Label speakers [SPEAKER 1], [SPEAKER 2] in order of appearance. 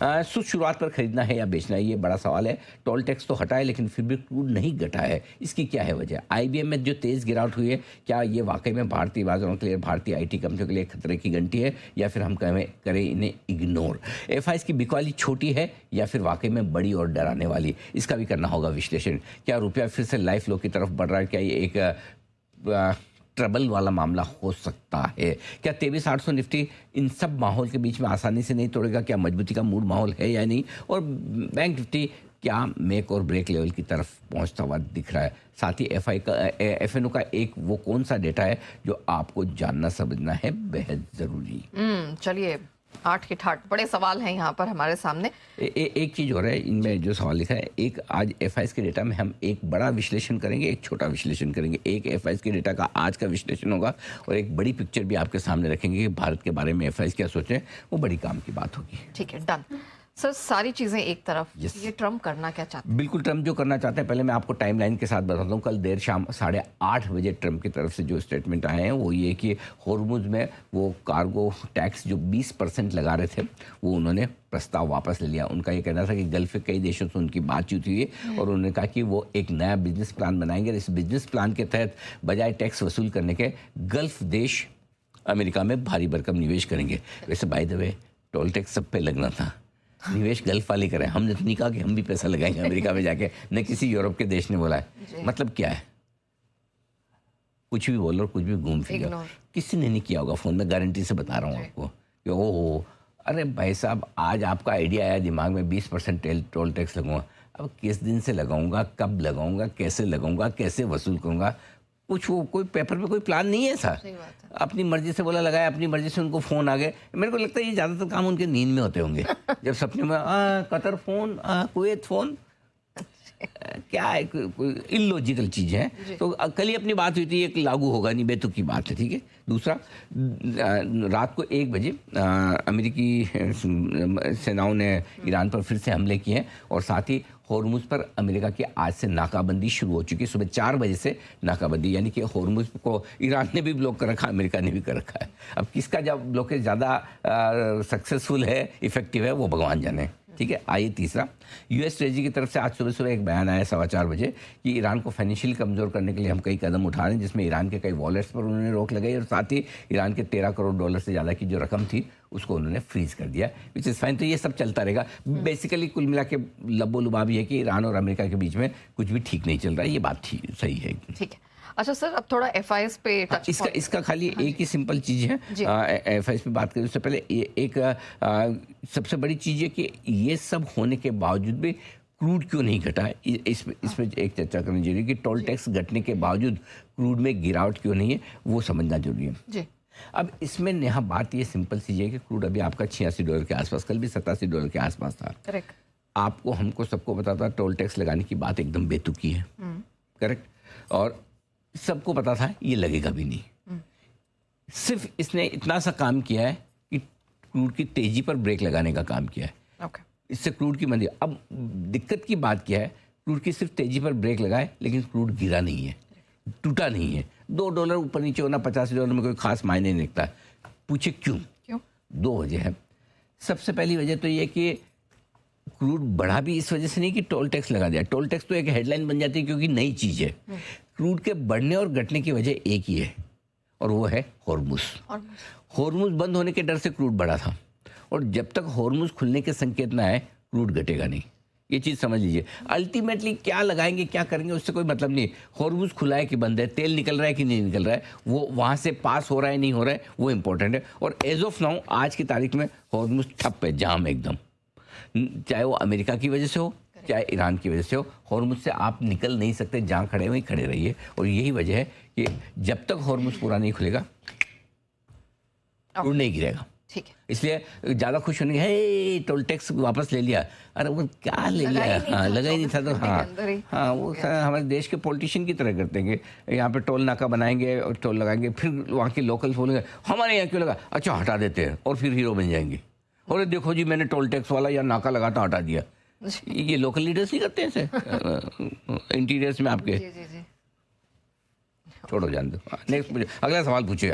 [SPEAKER 1] शुरुआत पर खरीदना है या बेचना है, ये बड़ा सवाल है। टोल टैक्स तो हटा है लेकिन फिर भी क्रूड नहीं घटा है। इसकी क्या है वजह? आईबीएम में जो तेज़ गिरावट हुई है, क्या ये वाकई में भारतीय बाजारों के लिए, भारतीय आईटी कंपनियों के लिए खतरे की घंटी है, या फिर हम करें इन्हें इग्नोर? एफआईएस की बिकवाली छोटी है या फिर वाकई में बड़ी और डराने वाली? इसका भी करना होगा विश्लेषण। क्या रुपया फिर से लाइफ लो की तरफ बढ़ रहा है? क्या ये एक ट्रबल वाला मामला हो सकता है? क्या 23,800 निफ्टी इन सब माहौल के बीच में आसानी से नहीं तोड़ेगा? क्या मजबूती का मूड माहौल है या नहीं? और बैंक निफ्टी क्या मेक और ब्रेक लेवल की तरफ पहुंचता हुआ दिख रहा है? साथ ही एफएनओ का एक वो कौन सा डेटा है जो आपको जानना समझना है बेहद ज़रूरी।
[SPEAKER 2] चलिए, आठ के ठाठ बड़े सवाल हैं यहाँ पर हमारे सामने।
[SPEAKER 1] एक चीज़ हो रहा है इनमें जो सवाल लिखा है, एक आज एफआईएस के डेटा में हम एक बड़ा विश्लेषण करेंगे, एक छोटा विश्लेषण करेंगे। एक एफआईएस के डेटा का आज का विश्लेषण होगा और एक बड़ी पिक्चर भी आपके सामने रखेंगे कि भारत के बारे में एफआईएस क्या सोचें। वो बड़ी काम की बात होगी।
[SPEAKER 2] ठीक है, डन सर। सारी चीज़ें एक तरफ, ये ट्रम्प करना क्या चाहते हैं?
[SPEAKER 1] बिल्कुल, ट्रम्प जो करना चाहते हैं, पहले मैं आपको टाइमलाइन के साथ बताता हूँ। कल देर शाम 8:30 बजे ट्रम्प की तरफ से जो स्टेटमेंट आए हैं वो ये कि होर्मुज में वो कार्गो टैक्स जो 20% लगा रहे थे, वो उन्होंने प्रस्ताव वापस ले लिया। उनका ये कहना था कि गल्फ के कई देशों से उनकी बातचीत हुई है और उन्होंने कहा कि वो एक नया बिजनेस प्लान बनाएंगे। इस बिजनेस प्लान के तहत बजाय टैक्स वसूल करने के गल्फ देश अमेरिका में भारी भरकम निवेश करेंगे। वैसे by the way toll tax सब पे लगना था, निवेश गल्फ वाले करें। हमने तो नहीं कहा कि हम भी पैसा लगाएंगे अमेरिका में जाके, न किसी यूरोप के देश ने बोला है। मतलब क्या है, कुछ भी बोलो, कुछ भी घूम फिर जाओ। किसी ने नहीं किया होगा फ़ोन में, गारंटी से बता रहा हूँ आपको कि ओहो, अरे भाई साहब, आज आपका आइडिया आया दिमाग में 20% टोल टैक्स लगाऊंगा। अब किस दिन से लगाऊंगा, कब लगाऊंगा, कैसे लगाऊंगा, कैसे वसूल करूंगा, कुछ वो कोई पेपर पे कोई प्लान नहीं है सर। अपनी मर्जी से बोला लगाया, अपनी मर्जी से उनको फ़ोन आ गए। मेरे को लगता है ये ज़्यादातर काम उनके नींद में होते होंगे। जब सपने में कतर फ़ोन, कुवैत फ़ोन, क्या है, कोई इलॉजिकल चीज़ है। तो कल ही अपनी बात हुई थी, एक लागू होगा नहीं, बेतुकी की बात है। ठीक है। दूसरा, रात को 1 बजे अमेरिकी सेनाओं ने ईरान पर फिर से हमले किए हैं और साथ ही होर्मुज पर अमेरिका की आज से नाकाबंदी शुरू हो चुकी है। सुबह 4 बजे से नाकाबंदी, यानी कि होर्मुज को ईरान ने भी ब्लॉक कर रखा, अमेरिका ने भी कर रखा है। अब किसका जब ब्लॉकेज ज़्यादा सक्सेसफुल है, इफेक्टिव है, वो भगवान जाने। ठीक है। आइए तीसरा, यूएस ट्रेजरी की तरफ से आज सुबह एक बयान आया 4:15 बजे कि ईरान को फाइनेंशियल कमज़ोर करने के लिए हम कई कदम उठा रहे हैं, जिसमें ईरान के कई वॉलेट्स पर उन्होंने रोक लगाई और साथ ही ईरान के $13 करोड़ से ज़्यादा की जो रकम थी उसको उन्होंने फ्रीज कर दिया, विच इज़ फाइन। तो ये सब चलता रहेगा। बेसिकली कुल मिला के लब्बो लुबाब ये है कि ईरान और अमेरिका के बीच में कुछ भी ठीक नहीं चल रहा है। ये बात सही है।
[SPEAKER 2] ठीक है। अच्छा सर, अब थोड़ा एफआईएस पे टच
[SPEAKER 1] इसका खाली एक ही सिंपल चीज़ है। एफआईएस पे बात करें उससे पहले एक सबसे बड़ी चीज़ है कि ये सब होने के बावजूद भी क्रूड क्यों नहीं घटा है। इसमें एक चर्चा करनी जरूरी है कि टोल टैक्स घटने के बावजूद क्रूड में गिरावट क्यों नहीं है, वो समझना जरूरी है जी। अब इसमें यहाँ बात ये सिंपल सी है कि क्रूड अभी आपका $86 के आसपास, कल भी $87 के आसपास था।
[SPEAKER 2] करेक्ट।
[SPEAKER 1] आपको, हमको, सबको पता था टोल टैक्स लगाने की बात एकदम बेतुकी है। करेक्ट। और सबको पता था ये लगेगा भी नहीं। सिर्फ इसने इतना सा काम किया है कि क्रूड की तेजी पर ब्रेक लगाने का काम किया है। इससे क्रूड की मंदी। अब दिक्कत की बात क्या है, क्रूड की सिर्फ तेजी पर ब्रेक लगाए लेकिन क्रूड गिरा नहीं है, टूटा नहीं है। $2 ऊपर नीचे होना $85 में कोई खास मायने नहीं रखता। पूछे क्यों? 2 वजह है। सबसे पहली वजह तो ये कि क्रूड बढ़ा भी इस वजह से नहीं कि टोल टैक्स लगा दिया। टोल टैक्स तो एक हेडलाइन बन जाती है क्योंकि नई चीज़ है। क्रूड के बढ़ने और घटने की वजह एक ही है और वो है होर्मुज। होर्मुज बंद होने के डर से क्रूड बढ़ा था और जब तक होर्मुज खुलने के संकेत ना आए क्रूड घटेगा नहीं। ये चीज़ समझ लीजिए। अल्टीमेटली क्या लगाएंगे, क्या करेंगे, उससे कोई मतलब नहीं। होर्मुज खुला है कि बंद है, तेल निकल रहा है कि नहीं निकल रहा है, वो वहाँ से पास हो रहा है नहीं हो रहा है, वो इंपॉर्टेंट है। और एज ऑफ नाउ, आज की तारीख में होर्मुज ठप है, जाम एकदम। चाहे वो अमेरिका की वजह से हो, चाहे ईरान की वजह से हो, होर्मुज से आप निकल नहीं सकते। जहाँ खड़े वहीं खड़े रहिए। और यही वजह है कि जब तक होर्मुज पूरा नहीं खुलेगा क्रूड नहीं गिरेगा।
[SPEAKER 2] ठीक है।
[SPEAKER 1] इसलिए ज़्यादा खुश होने है टोल टैक्स वापस ले लिया। अरे वो क्या ले लिया, हाँ लगा ही नहीं था। तो हाँ वो हमारे देश के पॉलिटिशियन की तरह करते हैं कि यहाँ पे टोल नाका बनाएंगे और टोल लगाएंगे, फिर वहाँ के लोकल बोलेंगे हमारे यहाँ क्यों लगा, अच्छा हटा देते हैं और फिर हीरो बन जाएंगे। और देखो जी, मैंने टोल टैक्स वाला या नाका लगा था, हटा दिया। ये लोकल लीडर्स नहीं करते हैं इंटीरियर्स में आपके। छोड़ो, जान दो। नेक्स्ट, अगला सवाल पूछिए।